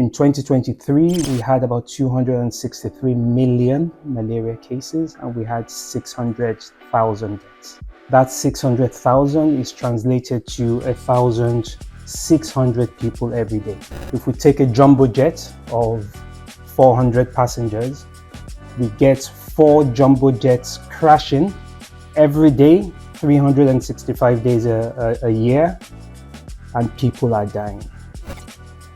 In 2023, we had about 263 million malaria cases and we had 600,000 deaths. That 600,000 is translated to 1,600 people every day. If we take a jumbo jet of 400 passengers, we get 4 jumbo jets crashing every day, 365 days a year, and people are dying.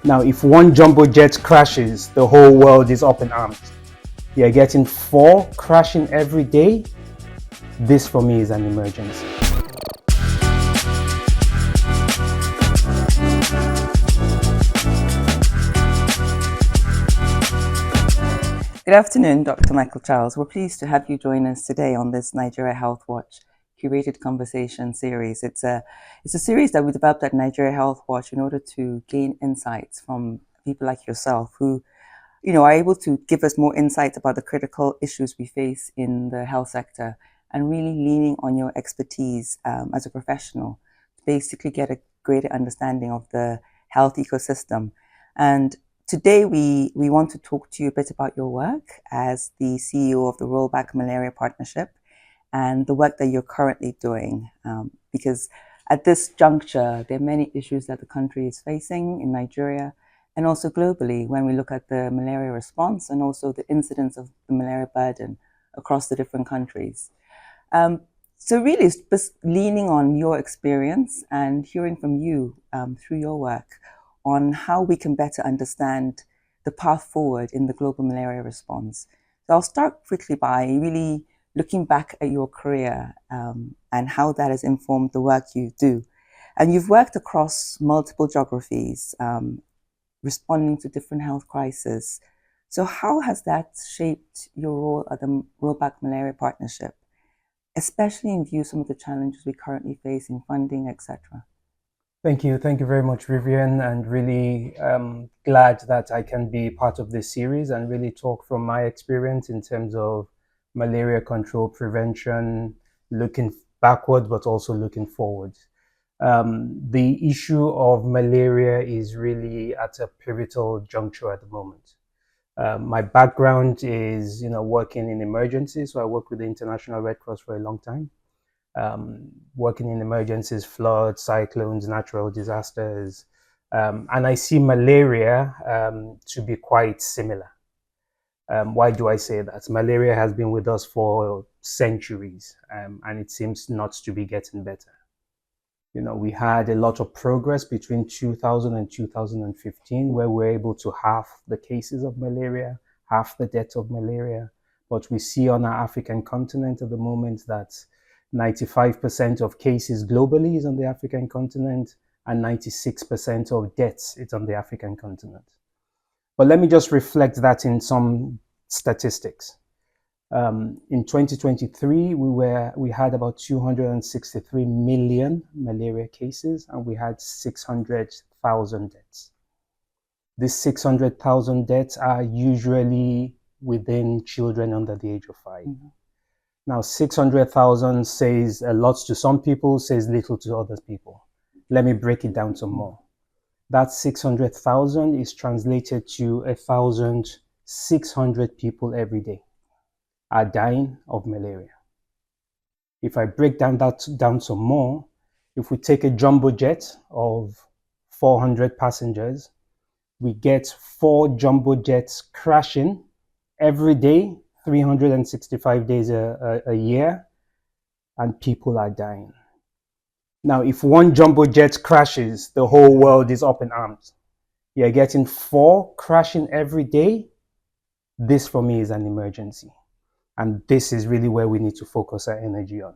Now, if one jumbo jet crashes, the whole world is up in arms. You're getting 4 crashing every day. This for me is an emergency. Good afternoon, Dr. Michael Charles. We're pleased to have you join us today on this Nigeria Health Watch Curated Conversations series. It's a series that we developed at Nigeria Health Watch in order to gain insights from people like yourself who, are able to give us more insights about the critical issues we face in the health sector, and really leaning on your expertise as a professional to basically get a greater understanding of the health ecosystem. And today, we want to talk to you a bit about your work as the CEO of the RBM Malaria Partnership and the work that you're currently doing. Because at this juncture, there are many issues that the country is facing in Nigeria and also globally when we look at the malaria response and also the incidence of the malaria burden across the different countries. So really, it's just leaning on your experience and hearing from you through your work on how we can better understand the path forward in the global malaria response. So I'll start quickly by really looking back at your career and how that has informed the work you do. And you've worked across multiple geographies, responding to different health crises. So how has that shaped your role at the RBM Malaria Partnership, especially in view of some of the challenges we currently face in funding, etc.? Thank you very much, Vivian, and really glad that I can be part of this series and really talk from my experience in terms of malaria control, prevention, looking backward, but also looking forward. The issue of malaria is really at a pivotal juncture at the moment. My background is, working in emergencies, so I worked with the International Red Cross for a long time. Working in emergencies, floods, cyclones, natural disasters, and I see malaria to be quite similar. Why do I say that? Malaria has been with us for centuries, and it seems not to be getting better. We had a lot of progress between 2000 and 2015, where we were able to halve the cases of malaria, half the deaths of malaria. But we see on our African continent at the moment that 95% of cases globally is on the African continent, and 96% of deaths is on the African continent. But let me just reflect that in some statistics. In 2023, we had about 263 million malaria cases, and we had 600,000 deaths. These 600,000 deaths are usually within children under the age of 5. Mm-hmm. Now, 600,000 says a lot to some people, says little to other people. Let me break it down some more. That 600,000 is translated to 1,600 people every day are dying of malaria. If I break that down some more, if we take a jumbo jet of 400 passengers, we get 4 jumbo jets crashing every day, 365 days a year, and people are dying. Now, if one jumbo jet crashes, the whole world is up in arms. You're getting 4 crashing every day. This for me is an emergency. And this is really where we need to focus our energy on.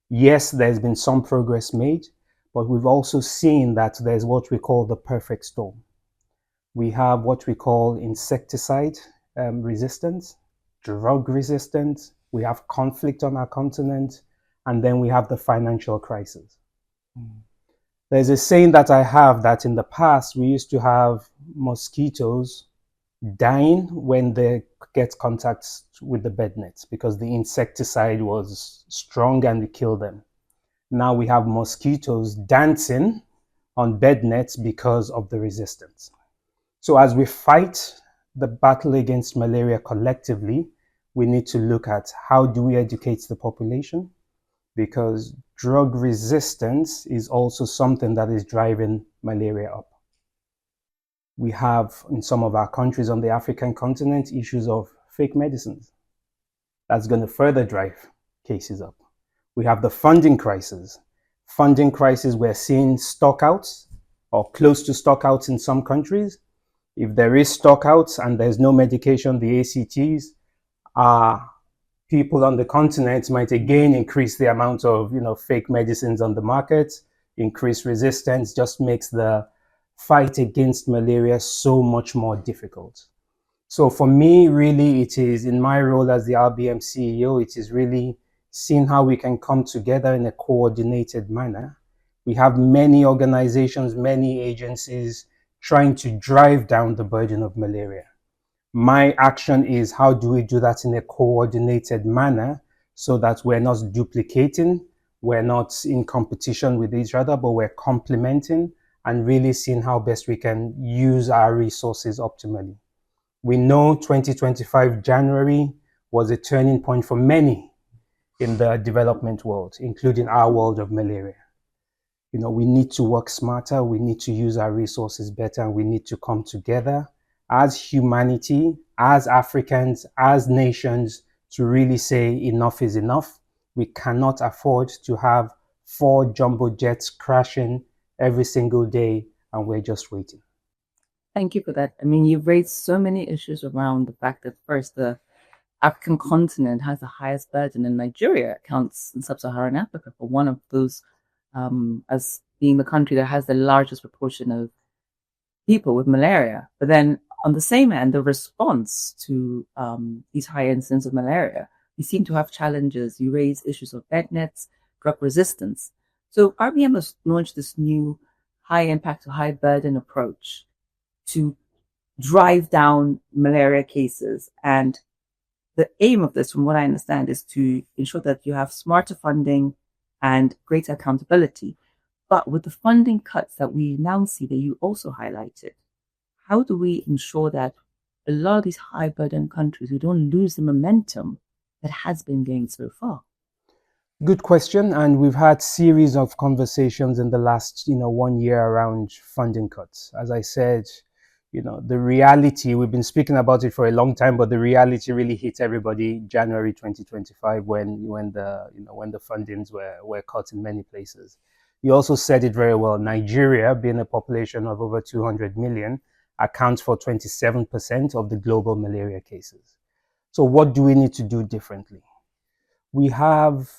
Yes, there's been some progress made, but we've also seen that there's what we call the perfect storm. We have what we call insecticide resistance, drug resistance, we have conflict on our continent, and then we have the financial crisis. There's a saying that I have that in the past, we used to have mosquitoes dying when they get contact with the bed nets because the insecticide was strong and it killed them. Now we have mosquitoes dancing on bed nets because of the resistance. So as we fight the battle against malaria collectively, we need to look at how do we educate the population, because drug resistance is also something that is driving malaria up. We have in some of our countries on the African continent issues of fake medicines. That's going to further drive cases up. We have the funding crisis. Funding crisis, we're seeing stockouts or close to stockouts in some countries. If there is stockouts and there's no medication, the ACTs, people on the continent might again increase the amount of fake medicines on the market, increase resistance, just makes the fight against malaria so much more difficult. So for me, really, it is in my role as the RBM CEO, it is really seeing how we can come together in a coordinated manner. We have many organizations, many agencies trying to drive down the burden of malaria. My action is how do we do that in a coordinated manner so that we're not duplicating, we're not in competition with each other, but we're complementing and really seeing how best we can use our resources optimally. We know 2025 January was a turning point for many in the development world, including our world of malaria. We need to work smarter, we need to use our resources better, and we need to come together as humanity, as Africans, as nations to really say enough is enough. We cannot afford to have 4 jumbo jets crashing every single day and we're just waiting. Thank you for that. I mean, you've raised so many issues around the fact that first, the African continent has the highest burden, and Nigeria accounts in sub-Saharan Africa for one of those, as being the country that has the largest proportion of people with malaria. But then on the same end, the response to these high incidents of malaria, we seem to have challenges. You raise issues of bed nets, drug resistance. So RBM has launched this new high impact to high burden approach to drive down malaria cases. And the aim of this, from what I understand, is to ensure that you have smarter funding and greater accountability. But with the funding cuts that we now see that you also highlighted, how do we ensure that a lot of these high burden countries, we don't lose the momentum that has been gained so far? Good question. And we've had series of conversations in the last, 1 year around funding cuts. As I said, the reality, we've been speaking about it for a long time, but the reality really hit everybody January 2025 when the fundings were cut in many places. You also said it very well. Nigeria, being a population of over 200 million, accounts for 27% of the global malaria cases. So what do we need to do differently? We have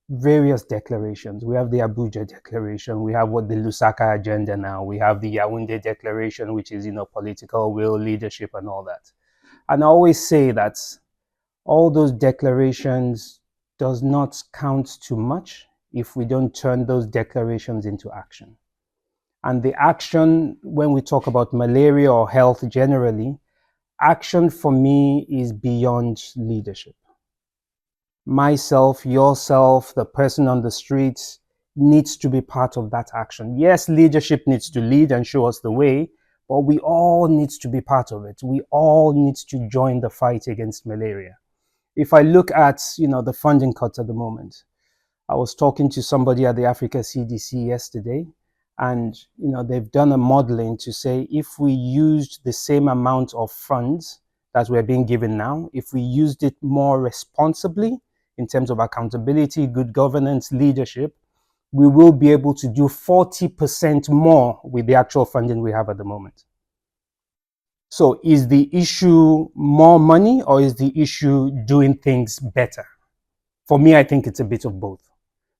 various declarations. We have the Abuja Declaration. We have the Lusaka Agenda now. We have the Yaoundé Declaration, which is, political will, leadership, and all that. And I always say that all those declarations does not count too much if we don't turn those declarations into action. And the action, when we talk about malaria or health generally, action for me is beyond leadership. Myself, yourself, the person on the streets needs to be part of that action. Yes, leadership needs to lead and show us the way, but we all need to be part of it. We all need to join the fight against malaria. If I look at, the funding cuts at the moment, I was talking to somebody at the Africa CDC yesterday, and, they've done a modeling to say if we used the same amount of funds that we're being given now, if we used it more responsibly in terms of accountability, good governance, leadership, we will be able to do 40% more with the actual funding we have at the moment. So is the issue more money or is the issue doing things better? For me, I think it's a bit of both.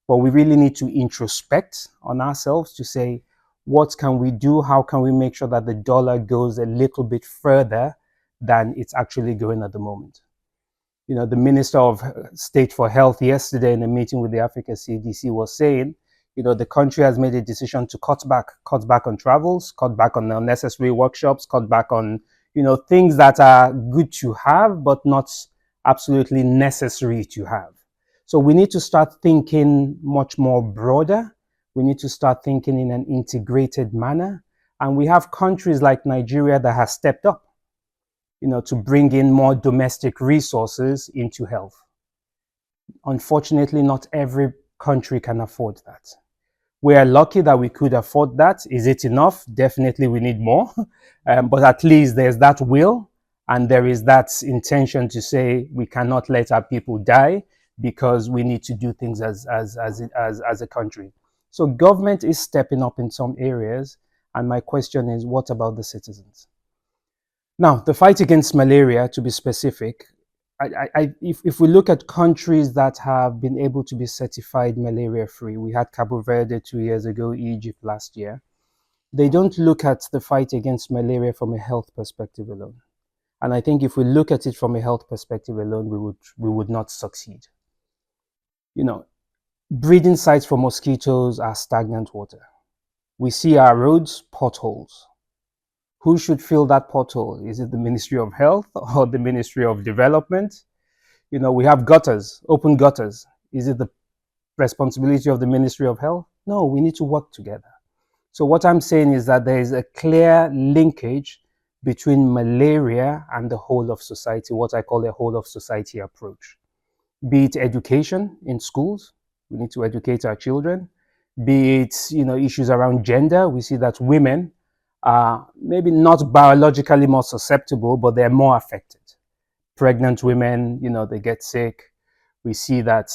But we really need to introspect on ourselves to say, what can we do? How can we make sure that the dollar goes a little bit further than it's actually going at the moment? The Minister of State for Health yesterday in a meeting with the Africa CDC was saying, the country has made a decision to cut back on travels, cut back on unnecessary workshops, cut back on, things that are good to have, but not absolutely necessary to have. So we need to start thinking much more broader. We need to start thinking in an integrated manner. And we have countries like Nigeria that has stepped up, to bring in more domestic resources into health. Unfortunately, not every country can afford that. We are lucky that we could afford that. Is it enough? Definitely, we need more. But at least there's that will and there is that intention to say we cannot let our people die because we need to do things as a country. So government is stepping up in some areas. And my question is, what about the citizens? Now, the fight against malaria, to be specific, if we look at countries that have been able to be certified malaria free, we had Cabo Verde 2 years ago, Egypt last year. They don't look at the fight against malaria from a health perspective alone. And I think if we look at it from a health perspective alone, we would not succeed. Breeding sites for mosquitoes are stagnant water. We see our roads, potholes. Who should fill that pothole? Is it the Ministry of Health or the Ministry of Development? We have gutters, open gutters. Is it the responsibility of the Ministry of Health? No, we need to work together. So what I'm saying is that there is a clear linkage between malaria and the whole of society, what I call a whole of society approach. Be it education in schools, we need to educate our children. Be it, issues around gender, we see that women are maybe not biologically more susceptible, but they're more affected. Pregnant women, they get sick. We see that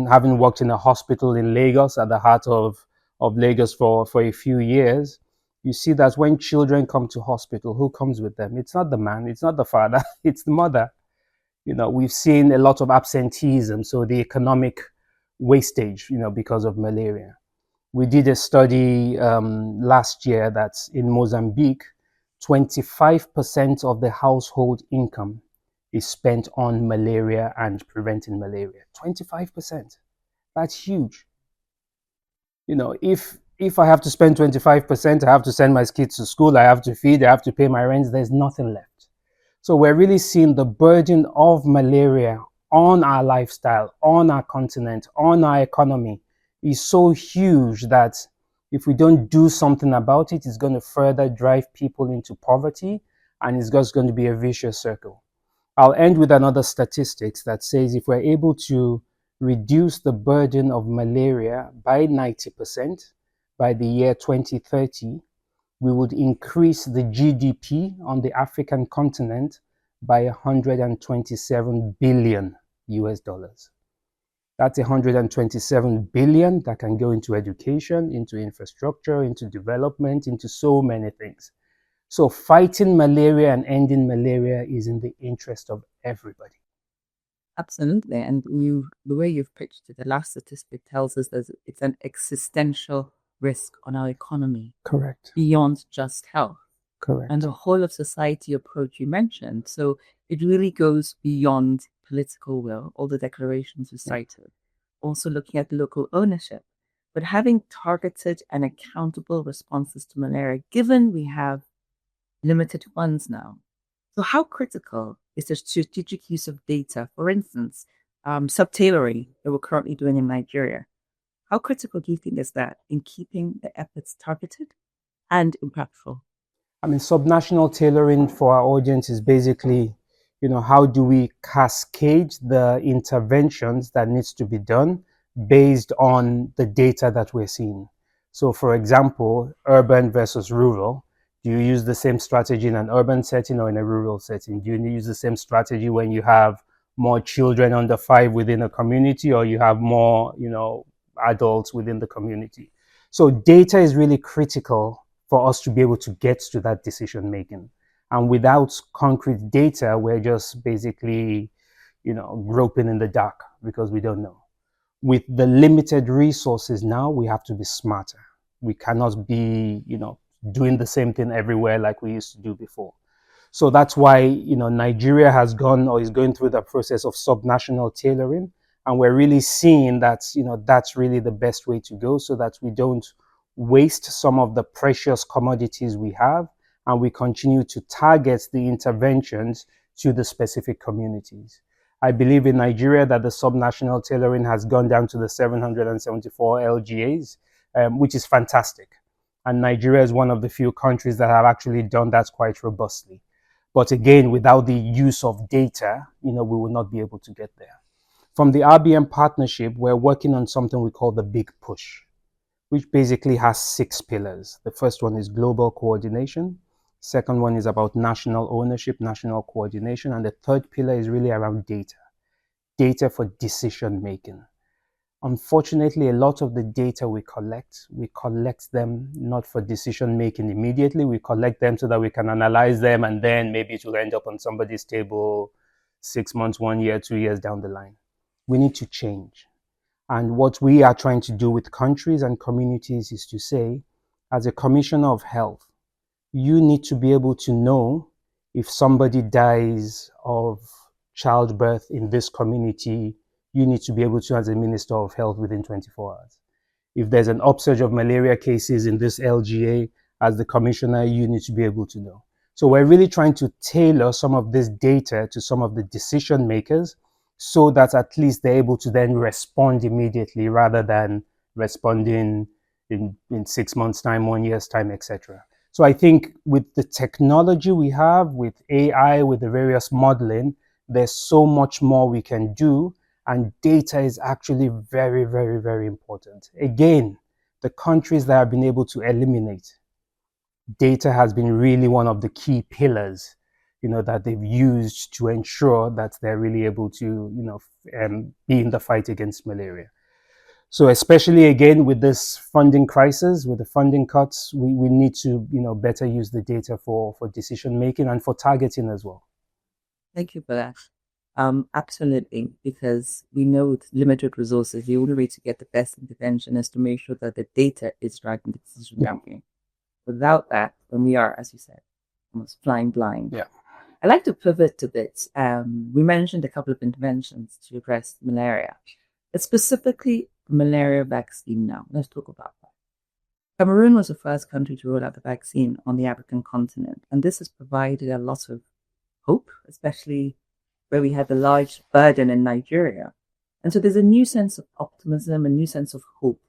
having worked in a hospital in Lagos, at the heart of Lagos for a few years, you see that when children come to hospital, who comes with them? It's not the man, it's not the father, it's the mother. We've seen a lot of absenteeism, so the economic wastage, because of malaria. We did a study last year that in Mozambique, 25% of the household income is spent on malaria and preventing malaria. 25%. That's huge. If I have to spend 25%, I have to send my kids to school, I have to feed, I have to pay my rent, there's nothing left. So we're really seeing the burden of malaria on our lifestyle, on our continent, on our economy is so huge that if we don't do something about it, it's going to further drive people into poverty and it's just going to be a vicious circle. I'll end with another statistics that says if we're able to reduce the burden of malaria by 90% by the year 2030, we would increase the GDP on the African continent by 127 billion US dollars. That's 127 billion that can go into education, into infrastructure, into development, into so many things. So fighting malaria and ending malaria is in the interest of everybody. Absolutely. And the way you've pitched it, the last statistic tells us that it's an existential risk on our economy. Correct. Beyond just health. Correct. And the whole of society approach you mentioned. So it really goes beyond political will, all the declarations you cited. Also looking at local ownership, but having targeted and accountable responses to malaria, given we have limited funds now. So how critical is the strategic use of data? For instance, sub-tailoring that we're currently doing in Nigeria. How critical do you think is that in keeping the efforts targeted and impactful? Subnational tailoring for our audience is basically, how do we cascade the interventions that needs to be done based on the data that we're seeing. So for example, urban versus rural. Do you use the same strategy in an urban setting or in a rural setting? Do you use the same strategy when you have more children under 5 within a community or you have more, adults within the community? So data is really critical for us to be able to get to that decision making. And without concrete data, we're just basically, groping in the dark because we don't know. With the limited resources now, we have to be smarter. We cannot be, doing the same thing everywhere like we used to do before. So that's why, Nigeria has gone or is going through the process of subnational tailoring. And we're really seeing that, that's really the best way to go so that we don't waste some of the precious commodities we have and we continue to target the interventions to the specific communities. I believe in Nigeria that the subnational tailoring has gone down to the 774 LGAs, which is fantastic. And Nigeria is one of the few countries that have actually done that quite robustly. But again, without the use of data, we will not be able to get there. From the RBM Partnership, we're working on something we call the Big Push, which basically has 6 pillars. The first one is global coordination. Second one is about national ownership, national coordination. And the third pillar is really around data for decision making. Unfortunately, a lot of the data we collect them not for decision making immediately. We collect them so that we can analyze them, and then maybe it will end up on somebody's table 6 months, 1 year, 2 years down the line. We need to change. And what we are trying to do with countries and communities is to say, as a commissioner of health, you need to be able to know if somebody dies of childbirth in this community. You need to be able to, as a minister of health, within 24 hours. If there's an upsurge of malaria cases in this LGA, as the commissioner, you need to be able to know. So we're really trying to tailor some of this data to some of the decision makers, so that at least they're able to then respond immediately rather than responding in 6 months' time, 1 year's time, etc. So I think with the technology we have, with AI, with the various modeling, there's so much more we can do. And data is actually very, very, very important. Again, the countries that have been able to eliminate, data has been really one of the key pillars, that they've used to ensure that they're really able to, be in the fight against malaria. So especially again with this funding crisis, with the funding cuts, we need to, better use the data for decision making and for targeting as well. Thank you for that. Absolutely, because we know with limited resources, the only way to get the best intervention is to make sure that the data is driving the decision making. Without that, then we are, as you said, almost flying blind. Yeah. I'd like to pivot a bit. We mentioned a couple of interventions to address malaria, but specifically malaria vaccine now. Let's talk about that. Cameroon was the first country to roll out the vaccine on the African continent, and this has provided a lot of hope, especially where we had the large burden in Nigeria. And so there's a new sense of optimism, a new sense of hope.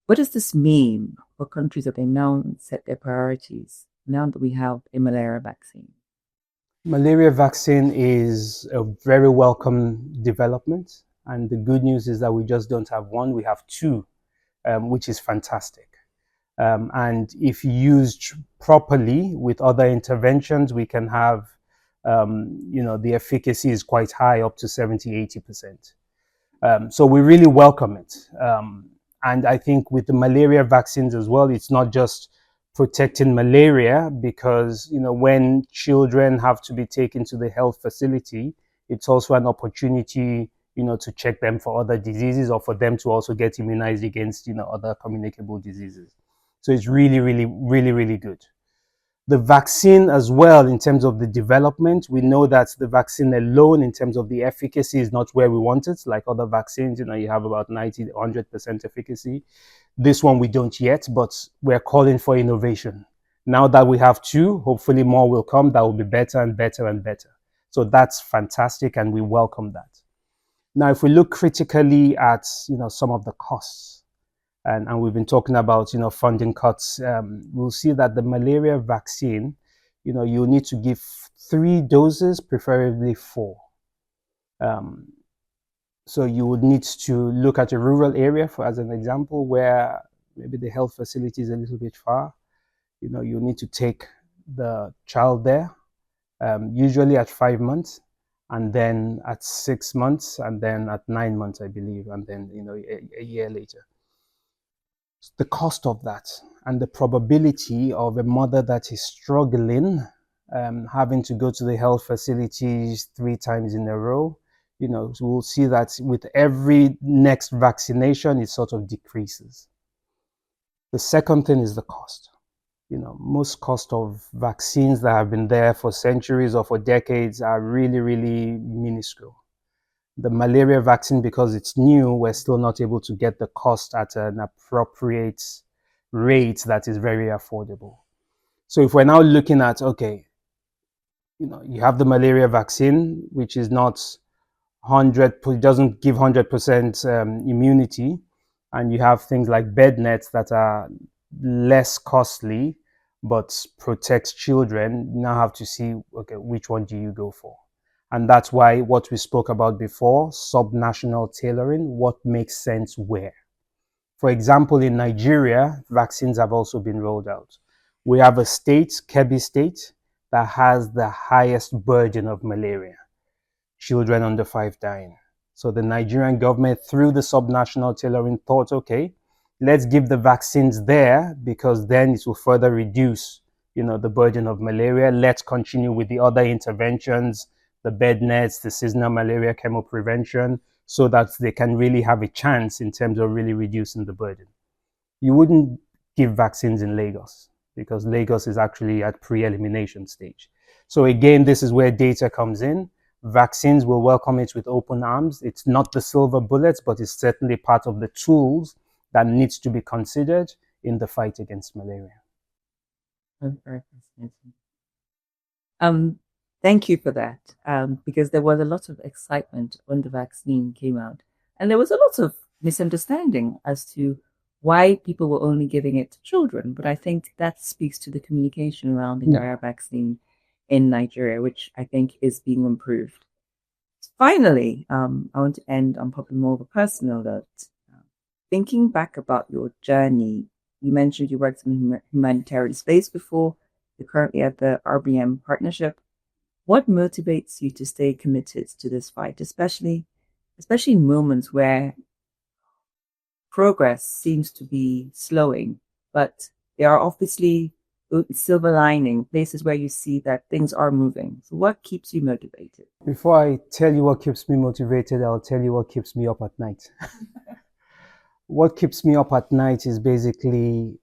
What does this mean for countries that they now set their priorities now that we have a malaria vaccine? Malaria vaccine is a very welcome development. And the good news is that we just don't have one, we have two, which is fantastic. And if used properly with other interventions, we can have, the efficacy is quite high, up to 70-80%. So we really welcome it. And I think with the malaria vaccines as well, it's not just protecting malaria, because, when children have to be taken to the health facility, it's also an opportunity, to check them for other diseases, or for them to also get immunized against, other communicable diseases. So it's really, really, really, really good. The vaccine as well, in terms of the development, we know that the vaccine alone, in terms of the efficacy, is not where we want it. Like other vaccines, you have about 90, 100% efficacy. This one we don't yet, but we're calling for innovation. Now that we have two, hopefully more will come that will be better and better and better. So that's fantastic, and we welcome that. Now, if we look critically at, some of the costs, and we've been talking about, funding cuts, we'll see that the malaria vaccine, you need to give 3 doses, preferably 4. So you would need to look at a rural area, for as an example, where maybe the health facility is a little bit far. You need to take the child there, usually at 5 months, and then at 6 months, and then at 9 months, I believe, and then, a year later. The cost of that and the probability of a mother that is struggling, having to go to the health facilities 3 times in a row, so we'll see that with every next vaccination, it sort of decreases. The second thing is the cost. Most cost of vaccines that have been there for centuries or for decades are really, really minuscule. The malaria vaccine, because it's new, we're still not able to get the cost at an appropriate rate that is very affordable. So if we're now looking at, okay, you have the malaria vaccine, which is not 100, doesn't give 100% immunity, and you have things like bed nets that are less costly, but protects children, you now have to see, okay, which one do you go for? And that's why what we spoke about before, subnational tailoring, what makes sense where. For example, in Nigeria, vaccines have also been rolled out. We have a state, Kebbi State, that has the highest burden of malaria, children under 5 dying. So the Nigerian government, through the subnational tailoring, thought, okay, let's give the vaccines there because then it will further reduce, the burden of malaria. Let's continue with the other interventions, the bed nets, the seasonal malaria chemoprevention, so that they can really have a chance in terms of really reducing the burden. You wouldn't give vaccines in Lagos because Lagos is actually at pre-elimination stage. So again, this is where data comes in. Vaccines will welcome it with open arms. It's not the silver bullets, but it's certainly part of the tools that needs to be considered in the fight against malaria. That's very fascinating. Thank you for that. Because there was a lot of excitement when the vaccine came out, and there was a lot of misunderstanding as to why people were only giving it to children. But I think that speaks to the communication around the diarrhea vaccine in Nigeria, which I think is being improved. Finally, I want to end on probably more of a personal note. Thinking back about your journey, you mentioned you worked in the humanitarian space before. You're currently at the RBM Partnership. What motivates you to stay committed to this fight, especially in moments where progress seems to be slowing, but there are obviously silver lining, places where you see that things are moving. So what keeps you motivated? Before I tell you what keeps me motivated, I'll tell you what keeps me up at night. What keeps me up at night is basically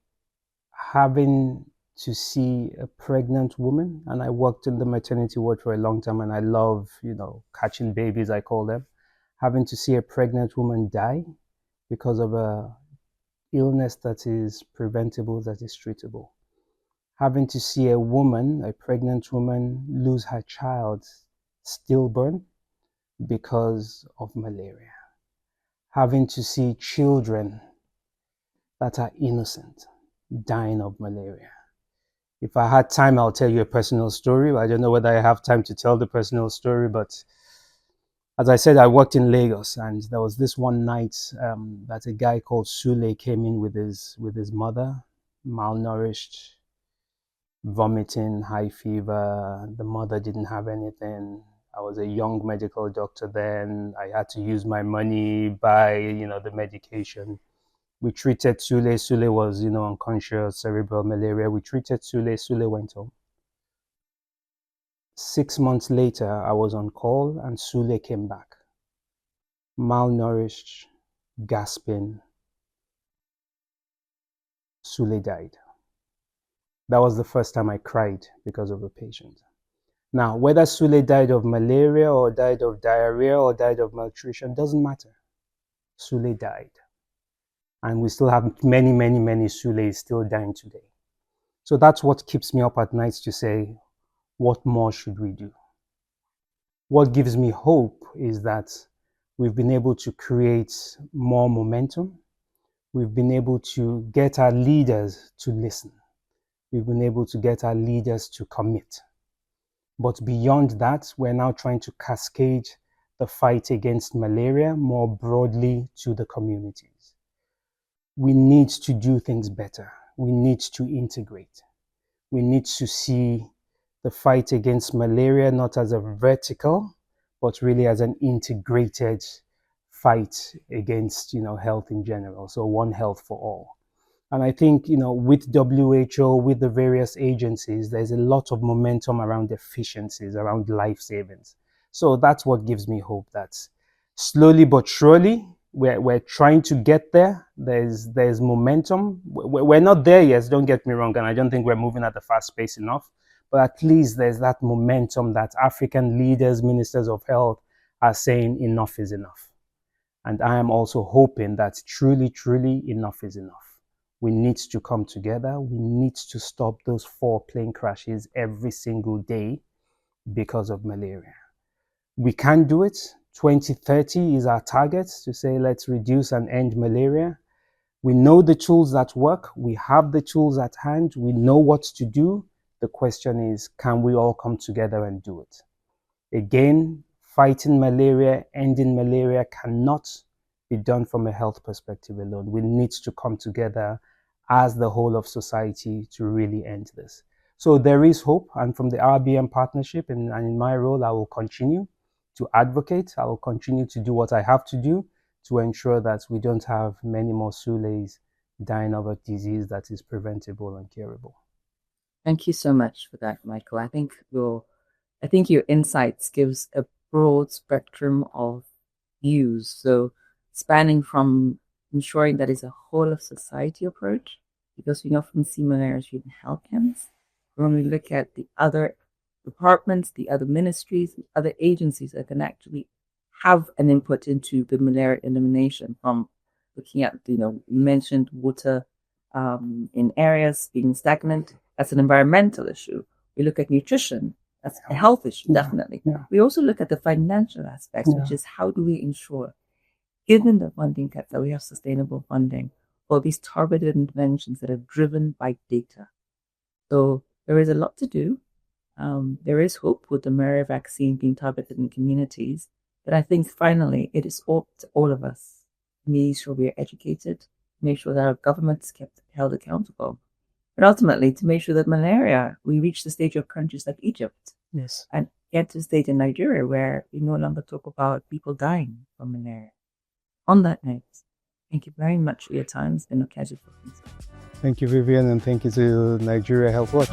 having to see a pregnant woman, and I worked in the maternity ward for a long time, and I love, catching babies, I call them. Having to see a pregnant woman die because of a illness that is preventable, that is treatable. Having to see a woman, a pregnant woman, lose her child stillborn because of malaria. Having to see children that are innocent dying of malaria. If I had time, I'll tell you a personal story. I don't know whether I have time to tell the personal story, but as I said, I worked in Lagos, and there was this one night that a guy called Sule came in with his mother, malnourished, vomiting, high fever. The mother didn't have anything. I was a young medical doctor then. I had to use my money, buy, the medication. We treated Sule. Sule was, unconscious, cerebral malaria. We treated Sule. Sule went home. 6 months later, I was on call and Sule came back. Malnourished, gasping. Sule died. That was the first time I cried because of a patient. Now, whether Sule died of malaria or died of diarrhea or died of malnutrition doesn't matter. Sule died. And we still have many, many, many Sules still dying today. So that's what keeps me up at night to say, what more should we do? What gives me hope is that we've been able to create more momentum. We've been able to get our leaders to listen. We've been able to get our leaders to commit. But beyond that, we're now trying to cascade the fight against malaria more broadly to the communities. We need to do things better. We need to integrate. We need to see the fight against malaria not as a vertical, but really as an integrated fight against, health in general. So one health for all. And I think, with WHO, with the various agencies, there's a lot of momentum around efficiencies, around life savings. So that's what gives me hope that slowly but surely, we're trying to get there. There's momentum. We're not there yet, don't get me wrong, and I don't think we're moving at a fast pace enough. But at least there's that momentum that African leaders, ministers of health are saying enough is enough. And I am also hoping that truly, truly enough is enough. We need to come together. We need to stop those 4 plane crashes every single day because of malaria. We can do it. 2030 is our target to say let's reduce and end malaria. We know the tools that work. We have the tools at hand. We know what to do. The question is, can we all come together and do it? Again, fighting malaria, ending malaria cannot be done from a health perspective alone. We need to come together as the whole of society to really end this. So there is hope, and from the RBM Partnership and in my role, I will continue to advocate. I will continue to do what I have to do to ensure that we don't have many more Sules dying of a disease that is preventable and curable. Thank you so much for that, Michael. I think your insights gives a broad spectrum of views. So spanning from ensuring that it's a whole of society approach, because we often see malaria treated in health camps. When we look at the other departments, the other ministries, the other agencies that can actually have an input into the malaria elimination, from looking at, you mentioned water in areas being stagnant. That's an environmental issue. We look at nutrition. That's a health issue, definitely. Yeah. We also look at the financial aspects, which is how do we ensure, given the funding cap, that we have sustainable funding for these targeted interventions that are driven by data. So there is a lot to do. There is hope with the malaria vaccine being targeted in communities. But I think finally it is up to all of us to make sure we are educated, make sure that our government's kept held accountable. But ultimately, to make sure that malaria, we reach the stage of countries like Egypt. Yes. And get to the stage in Nigeria where we no longer talk about people dying from malaria. On that note, thank you very much for your time. It's been a pleasure talking to you. Thank you, Vivian, and thank you to Nigeria Health Watch.